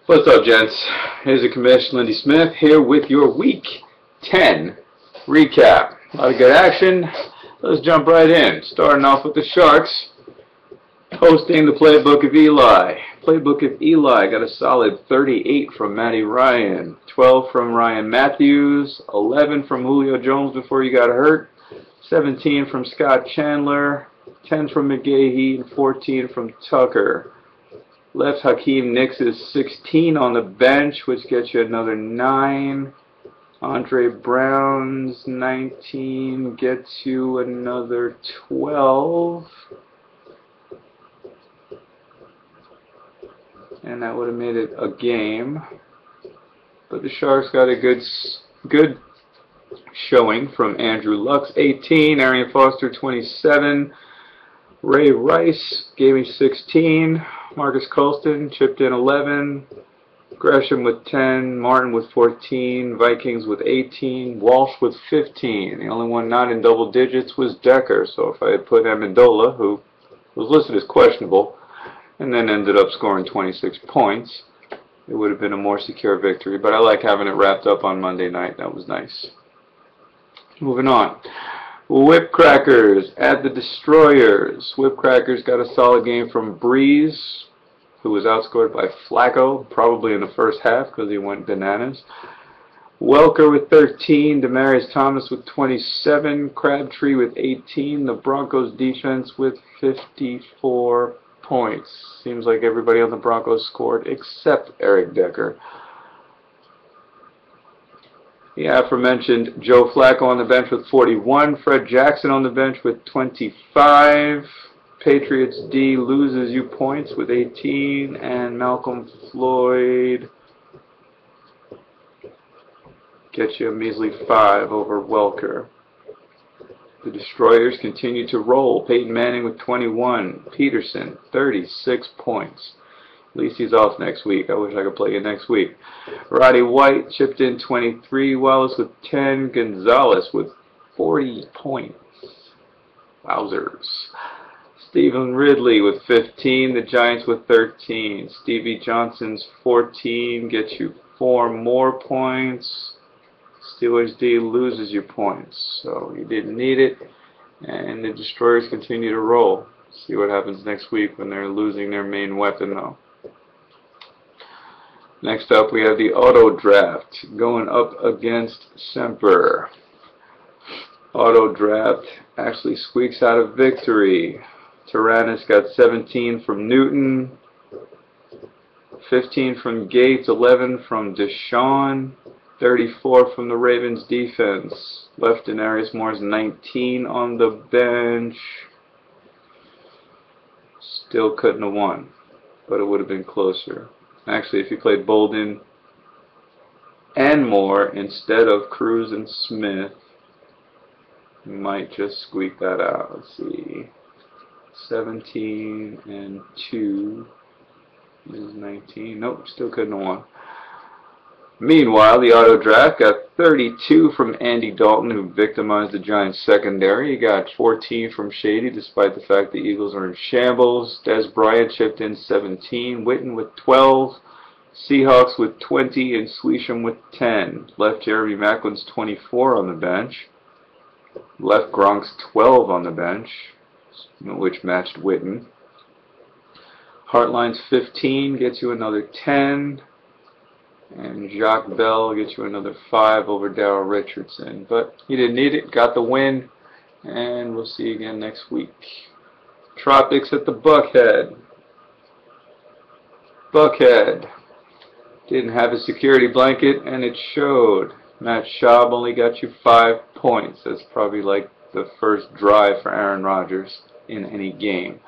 What's up, gents? Here's the Commissioner Lindy Smith here with your Week 10 recap. A lot of good action. Let's jump right in. Starting off with the Sharks hosting the Playbook of Eli. Playbook of Eli got a solid 38 from Matty Ryan, 12 from Ryan Matthews, 11 from Julio Jones before he got hurt, 17 from Scott Chandler, 10 from McGahee, and 14 from Tucker. Left Hakeem Nicks is 16 on the bench, which gets you another 9. Andre Brown's 19 gets you another 12. And that would have made it a game. But the Sharks got a good showing from Andrew Luck, 18. Arian Foster, 27. Ray Rice gave me 16. Marcus Colston chipped in 11. Gresham with 10. Martin with 14. Vikings with 18. Walsh with 15. The only one not in double digits was Decker. So if I had put Amendola, who was listed as questionable, and then ended up scoring 26 points, it would have been a more secure victory. But I like having it wrapped up on Monday night. That was nice. Moving on. Whip Crackers at the Destroyers. Whip Crackers got a solid game from Breeze, who was outscored by Flacco, probably in the first half because he went bananas. Welker with 13, Demaryius Thomas with 27, Crabtree with 18, the Broncos defense with 54 points. Seems like everybody on the Broncos scored except Eric Decker. The aforementioned Joe Flacco on the bench with 41. Fred Jackson on the bench with 25. Patriots D loses you points with 18. And Malcolm Floyd gets you a measly 5 over Welker. The Destroyers continue to roll. Peyton Manning with 21. Peterson, 36 points. At least he's off next week. I wish I could play you next week. Roddy White chipped in 23. Wallace with 10. Gonzalez with 40 points. Wowzers. Stephen Ridley with 15. The Giants with 13. Stevie Johnson's 14 gets you 4 more points. Steelers D loses you points. So you didn't need it. And the Destroyers continue to roll. See what happens next week when they're losing their main weapon, though. Next up, we have the Auto Draft going up against Semper. Auto Draft actually squeaks out a victory. Tyrannus got 17 from Newton, 15 from Gates, 11 from Deshaun, 34 from the Ravens defense. Left Denarius Moore's 19 on the bench. Still couldn't have won, but it would have been closer. Actually, if you played Bolden and Moore instead of Cruz and Smith, you might just squeak that out. Let's see. 17 and 2 is 19. Nope, still couldn't have won. Meanwhile, the Auto Draft got 32 from Andy Dalton, who victimized the Giants secondary. He got 14 from Shady, despite the fact the Eagles are in shambles. Des Bryant chipped in 17. Witten with 12. Seahawks with 20. And Swisham with 10. Left Jeremy Macklin's 24 on the bench. Left Gronk's 12 on the bench, which matched Witten. Hartline's 15 gets you another 10. And Jacques Bell gets you another 5 over Darryl Richardson. But he didn't need it, got the win, and we'll see you again next week. Tropics at the Buckhead. Buckhead didn't have a security blanket, and it showed. Matt Schaub only got you 5 points. That's probably like the first drive for Aaron Rodgers in any game.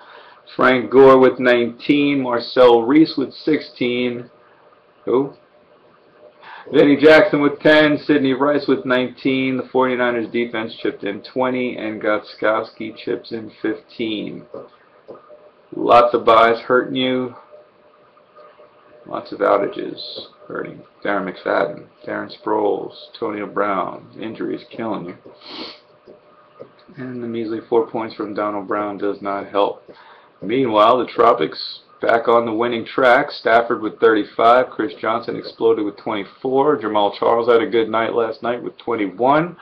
Frank Gore with 19. Marcel Reese with 16. Who? Vinny Jackson with 10, Sidney Rice with 19, the 49ers defense chipped in 20, and Gotskowski chips in 15. Lots of buys hurting you. Lots of outages hurting. Darren McFadden, Darren Sproles, Antonio Brown. Injuries killing you. And the measly 4 points from Donald Brown does not help. Meanwhile, the Tropics back on the winning track. Stafford with 35. Chris Johnson exploded with 24. Jamal Charles had a good night last night with 21.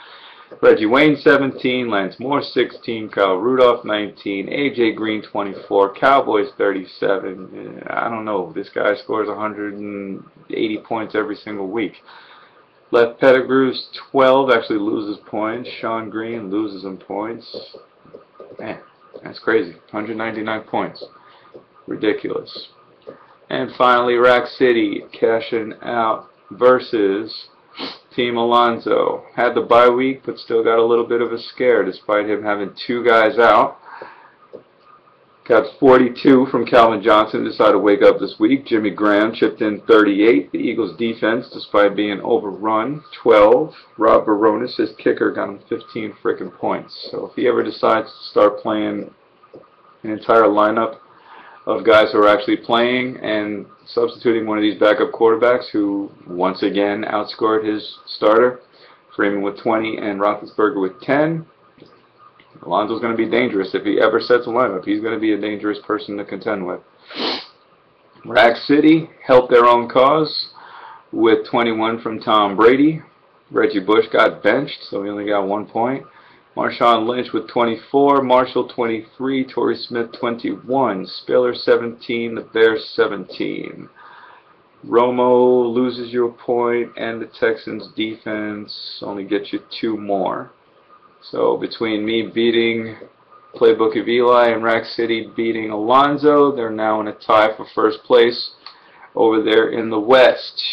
Reggie Wayne 17. Lance Moore 16. Kyle Rudolph 19. AJ Green 24. Cowboys 37. I don't know. This guy scores 180 points every single week. Left Pettigrew's 12 actually loses points. Sean Green loses some points. Man, that's crazy. 199 points. Ridiculous. And finally, Rack City cashing out versus Team Alonzo. Had the bye week, but still got a little bit of a scare despite him having 2 guys out. Got 42 from Calvin Johnson, decided to wake up this week. Jimmy Graham chipped in 38. The Eagles' defense, despite being overrun, 12. Rob Baronis, his kicker, got him 15 frickin' points. So if he ever decides to start playing an entire lineup of guys who are actually playing and substituting one of these backup quarterbacks who once again outscored his starter, Freeman with 20 and Roethlisberger with 10, Alonzo's going to be dangerous. If he ever sets a lineup, he's going to be a dangerous person to contend with. Rack City helped their own cause with 21 from Tom Brady. Reggie Bush got benched, so he only got 1 point. Marshawn Lynch with 24. Marshall 23. Torrey Smith 21. Spiller 17. The Bears 17. Romo loses you a point, and the Texans defense only gets you 2 more. So between me beating Playbook of Eli and Rack City beating Alonzo, they're now in a tie for first place over there in the West.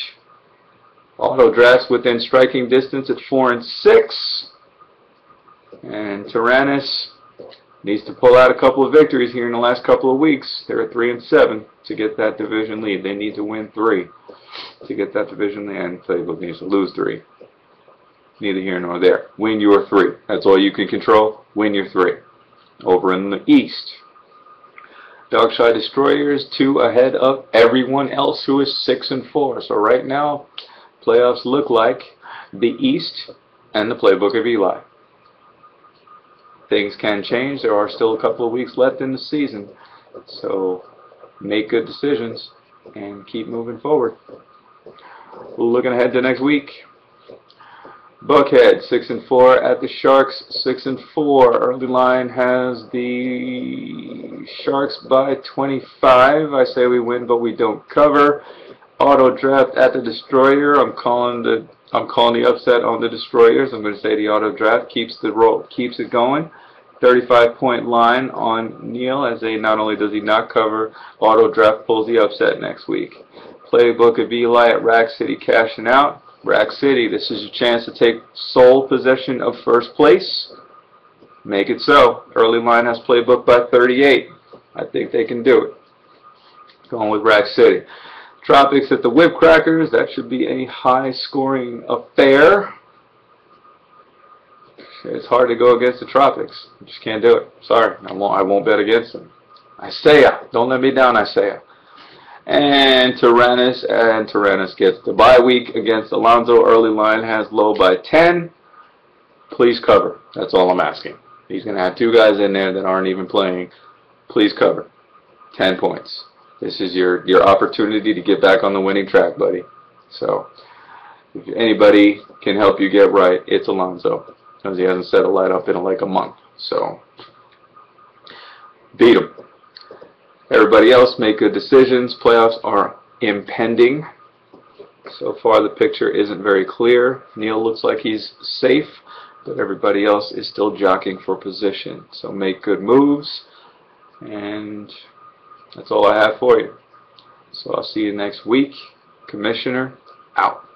Auto drafts within striking distance at 4 and 6. And Tyrannus needs to pull out a couple of victories here in the last couple of weeks. They're at 3 and 7 to get that division lead. They need to win 3 to get that division lead, and Playbook needs to lose 3. Neither here nor there. Win your 3. That's all you can control. Win your 3. Over in the East, Darkshide Destroyers 2 ahead of everyone else who is 6 and 4. So right now, playoffs look like the East and the Playbook of Eli. Things can change. There are still a couple of weeks left in the season. So make good decisions and keep moving forward. Looking ahead to next week. Buckhead 6 and 4 at the Sharks 6 and 4. Early line has the Sharks by 25. I say we win, but we don't cover. Auto draft at the Destroyer. I'm calling the upset on the Destroyers. I'm going to say the auto draft keeps it going. 35-point line on Neil, as not only does he not cover, auto draft pulls the upset next week. Playbook of Eli at Rack City cashing out. Rack City, this is your chance to take sole possession of first place. Make it so. Early line has Playbook by 38. I think they can do it. Going with Rack City. Tropics at the Whip Crackers. That should be a high-scoring affair. It's hard to go against the Tropics. You just can't do it. Sorry, I won't bet against them. Isaiah, don't let me down, Isaiah. And Tyrannus gets the bye week against Alonzo. Early line has low by 10. Please cover. That's all I'm asking. He's going to have 2 guys in there that aren't even playing. Please cover. 10 points. This is your opportunity to get back on the winning track, buddy. So, if anybody can help you get right, it's Alonzo. Because he hasn't set a light up in like a month. So, beat him. Everybody else make good decisions. Playoffs are impending. So far the picture isn't very clear. Neil looks like he's safe, but everybody else is still jockeying for position. So make good moves, and that's all I have for you. So I'll see you next week. Commissioner out.